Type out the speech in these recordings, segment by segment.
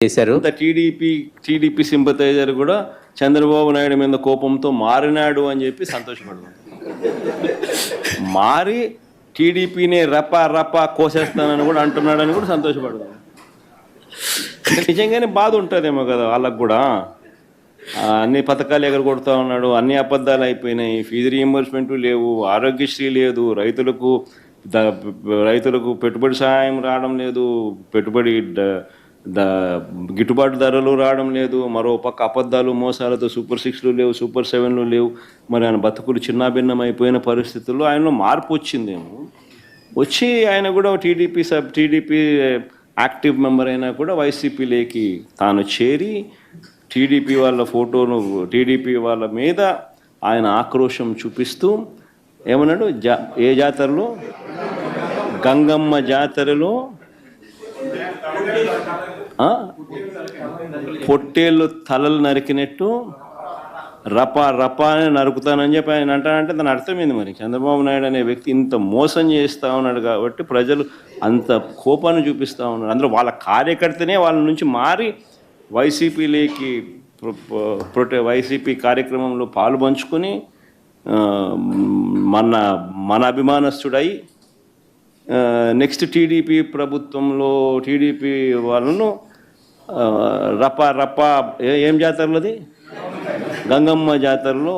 చేశారు. TDP sympathiser కూడా చంద్రబాబు నాయుడు మీద కోపంతో మారినాడు అని చెప్పి సంతోషపడుతున్నాడు. మారి టీడీపీని రపా కోసేస్తానని కూడా అంటున్నాడని కూడా సంతోషపడుతున్నాడు. నిజంగానే బాధ ఉంటుందేమో కదా వాళ్ళకు కూడా. అన్ని పథకాలు ఎగరగొడతా ఉన్నాడు, అన్ని అబద్ధాలు అయిపోయినాయి, ఫీజు రీఎంబర్స్మెంట్ లేవు, ఆరోగ్యశ్రీ లేదు, రైతులకు పెట్టుబడి సహాయం రావడం లేదు, పెట్టుబడి గిట్టుబాటు ధరలు రావడం లేదు, మరో పక్క అబద్ధాలు మోసాలతో సూపర్ 6లు లేవు, సూపర్ 7లు లేవు. మరి ఆయన బతుకులు చిన్నాభిన్నం అయిపోయిన పరిస్థితుల్లో ఆయనలో మార్పు వచ్చిందేమో. వచ్చి ఆయన కూడా టీడీపీ యాక్టివ్ మెంబర్ అయినా కూడా వైసీపీలోకి తాను చేరి టీడీపీ వాళ్ళ ఫోటోను టీడీపీ వాళ్ళ మీద ఆయన ఆక్రోశం చూపిస్తూ ఏమన్నాడు, ఏ జాతరలో, గంగమ్మ జాతరలో పొట్టేళ్ళు తలలు నరికినట్టు రపా అని నరుకుతానని చెప్పి ఆయన అంటానంటే దాని అర్థమైంది. మరి చంద్రబాబు నాయుడు అనే వ్యక్తి ఇంత మోసం చేస్తూ ఉన్నాడు కాబట్టి ప్రజలు అంత కోపాన్ని చూపిస్తూ ఉన్నారు. అందులో వాళ్ళ కార్యకర్తనే వాళ్ళ నుంచి మారి వైసీపీలోకి వైసీపీ కార్యక్రమంలో పాలు పంచుకొని మన అభిమానస్తుడై నెక్స్ట్ టీడీపీ ప్రభుత్వంలో టీడీపీ వాళ్ళను రపా ఏం జాతరలోది, గంగమ్మ జాతరలో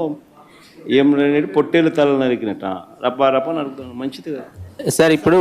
ఏం పొట్టేలు తల నరికినట్ట రపా నరుకుతాను. మంచిది కదా సార్. ఇప్పుడు